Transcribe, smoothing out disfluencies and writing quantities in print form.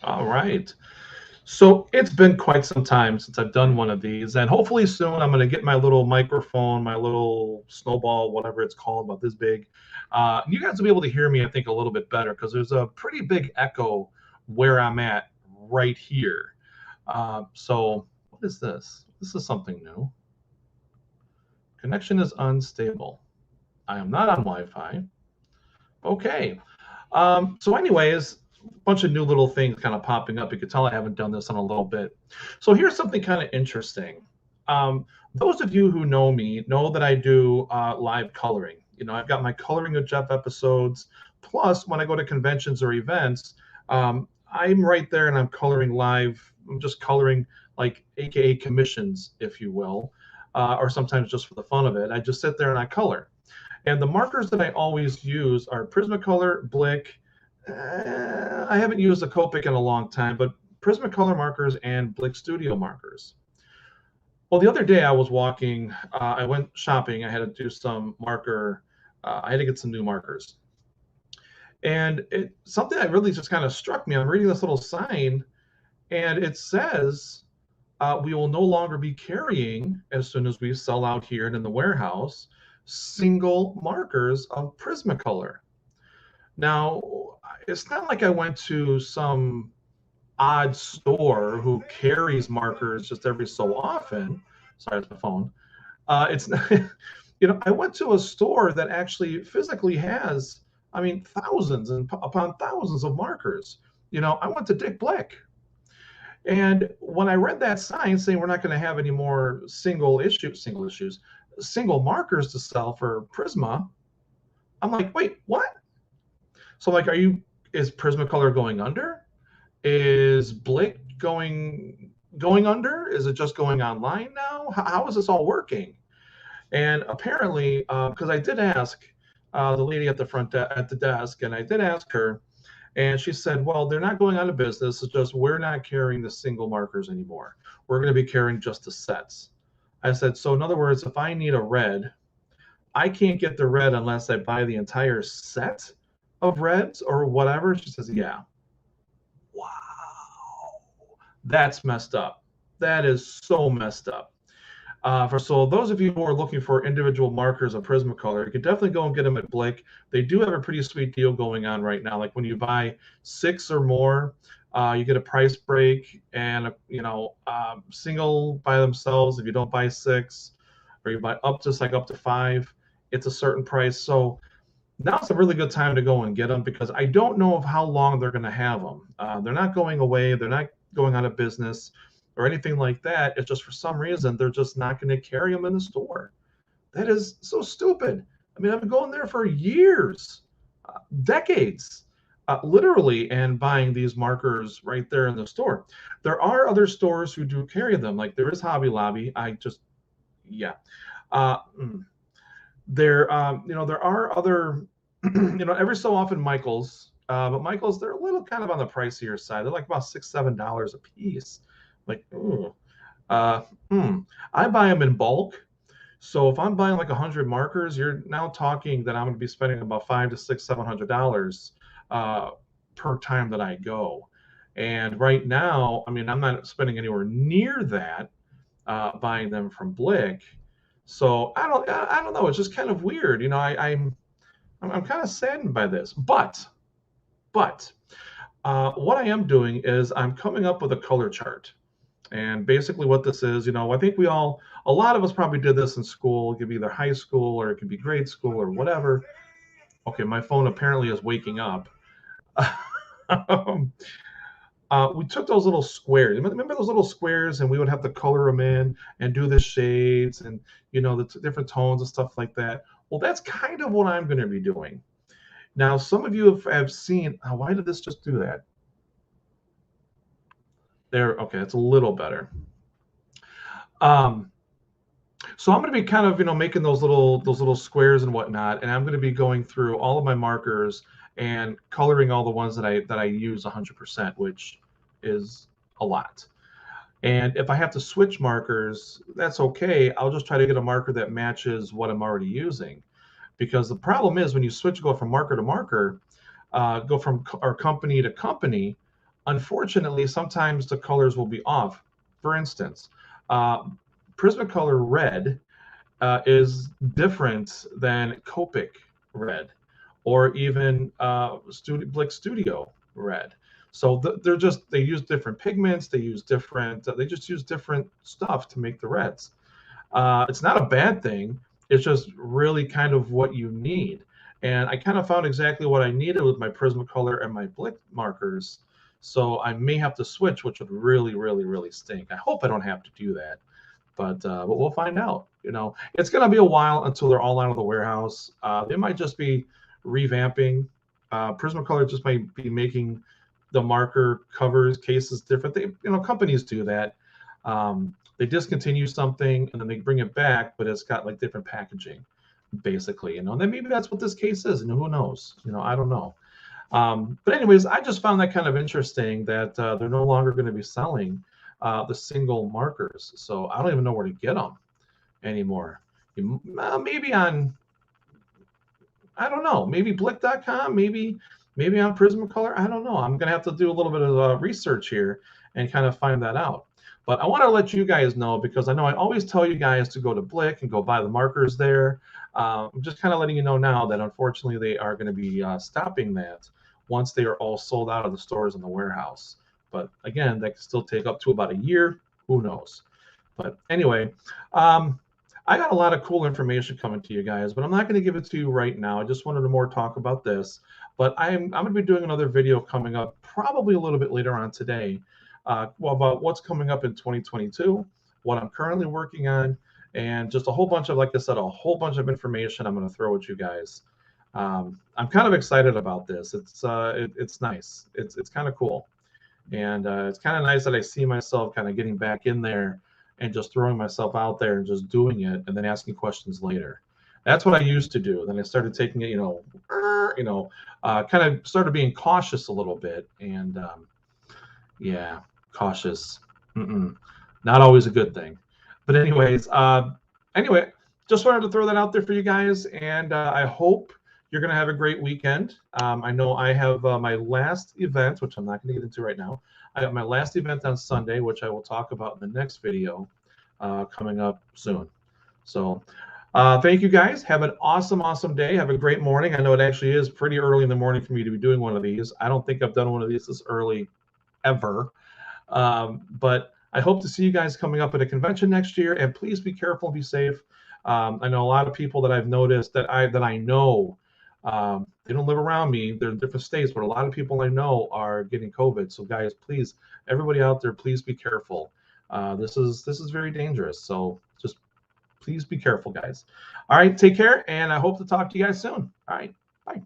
All right. So it's been quite some time since I've done one of these, and hopefully soon I'm going to get my little microphone, my little snowball, whatever it's called, about this big. You guys will be able to hear me, I think, a little bit better because there's a pretty big echo where I'm at right here. So what is this? This is something new. Connection is unstable. I am not on Wi-Fi. Okay. So anyways, a bunch of new little things kind of popping up. You could tell I haven't done this in a little bit. So here's something kind of interesting. Those of you who know me know that I do live coloring. I've got my Coloring with Jeff episodes. Plus, when I go to conventions or events, I'm right there and I'm coloring live. I'm just coloring, like, AKA commissions, if you will, or sometimes just for the fun of it. I just sit there and I color. And the markers that I always use are Prismacolor, Blick. I haven't used a Copic in a long time, but Prismacolor markers and Blick Studio markers. Well, the other day I was walking, I went shopping. I had to do some marker, I had to get some new markers. And something that really just kind of struck me. I'm reading this little sign, and it says, we will no longer be carrying, as soon as we sell out here and in the warehouse, single markers of Prismacolor. Now, it's not like I went to some odd store who carries markers just every so often. Sorry, it's my phone. It's not, I went to a store that actually physically has, I mean, thousands and upon thousands of markers. I went to Dick Blick. And when I read that sign saying we're not going to have any more single markers to sell for Prisma, I'm like, wait, what? So, like, is Prismacolor going under? Is Blick going under? Is it just going online now? How is this all working? And apparently, because I did ask the lady at the desk, and I did ask her, and she said, well, they're not going out of business. It's just we're not carrying the single markers anymore. We're going to be carrying just the sets. I said, so in other words, if I need a red, I can't get the red unless I buy the entire set of reds or whatever. She says, yeah. Wow. That's messed up. That is so messed up. So those of you who are looking for individual markers of Prismacolor, you can definitely go and get them at Blick. They do have a pretty sweet deal going on right now. Like when you buy 6 or more, you get a price break, and single by themselves. If you don't buy 6, or you buy up to 5, it's a certain price. So now's a really good time to go and get them, because I don't know of how long they're going to have them. They're not going away. They're not going out of business or anything like that. It's just for some reason they're just not going to carry them in the store. That is so stupid. I mean, I've been going there for years, decades, literally, and buying these markers right there in the store. There are other stores who do carry them. Like there is Hobby Lobby. Yeah. Uh, mm. There are other, every so often Michaels, but Michaels, they're a little kind of on the pricier side. They're like about $6-7 a piece. Like, uh, I buy them in bulk. So if I'm buying like 100 markers, you're now talking that I'm going to be spending about $500 to $700 per time that I go. And right now, I mean, I'm not spending anywhere near that buying them from Blick. So I don't know. It's just kind of weird. I'm kind of saddened by this. But what I am doing is I'm coming up with a color chart. And basically what this is, I think a lot of us probably did this in school. It could be either high school or it could be grade school or whatever. Okay, my phone apparently is waking up. We took those little squares. Remember those little squares, and we would have to color them in and do the shades and, the different tones and stuff like that. Well, that's kind of what I'm going to be doing. Now, some of you have seen, why did this just do that? There, okay, it's a little better. So I'm going to be kind of, making those little squares and whatnot, and I'm going to be going through all of my markers and coloring all the ones that I use 100%, which is a lot. And if I have to switch markers, that's okay. I'll just try to get a marker that matches what I'm already using. Because the problem is when you go from marker to marker, go from our company to company, Unfortunately, sometimes the colors will be off. For instance, Prismacolor red is different than Copic red, or even Blick Studio red. So they use different pigments, they use different, they just use different stuff to make the reds. It's not a bad thing. It's just really kind of what you need. And I kind of found exactly what I needed with my Prismacolor and my Blick markers. So I may have to switch, which would really, really, really stink. I hope I don't have to do that, but we'll find out. You know, it's going to be a while until they're all out of the warehouse. They might just be revamping. Prismacolor just might be making the marker covers cases different. They, you know, companies do that. They discontinue something and then they bring it back, but it's got like different packaging, basically. You know, and then maybe that's what this case is, and who knows? You know, I don't know. But anyways, I just found that kind of interesting that they're no longer going to be selling the single markers. So I don't even know where to get them anymore. Maybe on, I don't know, maybe Blick.com, maybe on Prismacolor. I don't know. I'm going to have to do a little bit of research here and kind of find that out. But I want to let you guys know, because I know I always tell you guys to go to Blick and go buy the markers there. I'm just kind of letting you know now that unfortunately they are going to be stopping that once they are all sold out of the stores in the warehouse. But again, that can still take up to about a year. Who knows? But anyway, I got a lot of cool information coming to you guys, but I'm not going to give it to you right now. I just wanted to more talk about this. But I'm going to be doing another video coming up probably a little bit later on today, about what's coming up in 2022, what I'm currently working on, and just a whole bunch of, like I said, a whole bunch of information I'm going to throw at you guys. I'm kind of excited about this. It's nice. It's kind of cool. And it's kind of nice that I see myself kind of getting back in there and just throwing myself out there and just doing it and then asking questions later. That's what I used to do. Then I started taking it, kind of started being cautious a little bit. And yeah, cautious. Not always a good thing. But anyways, just wanted to throw that out there for you guys. And I hope you're going to have a great weekend. I know I have my last event, which I'm not going to get into right now. I have my last event on Sunday, which I will talk about in the next video coming up soon. So thank you guys. Have an awesome, awesome day. Have a great morning. I know it actually is pretty early in the morning for me to be doing one of these. I don't think I've done one of these this early ever. But I hope to see you guys coming up at a convention next year. And please be careful and be safe. I know a lot of people that I've noticed that I know, they don't live around me. They're in different states, but a lot of people I know are getting COVID. So guys, please, everybody out there, please be careful. This is very dangerous. So just please be careful, guys. All right, take care, and I hope to talk to you guys soon. All right, bye.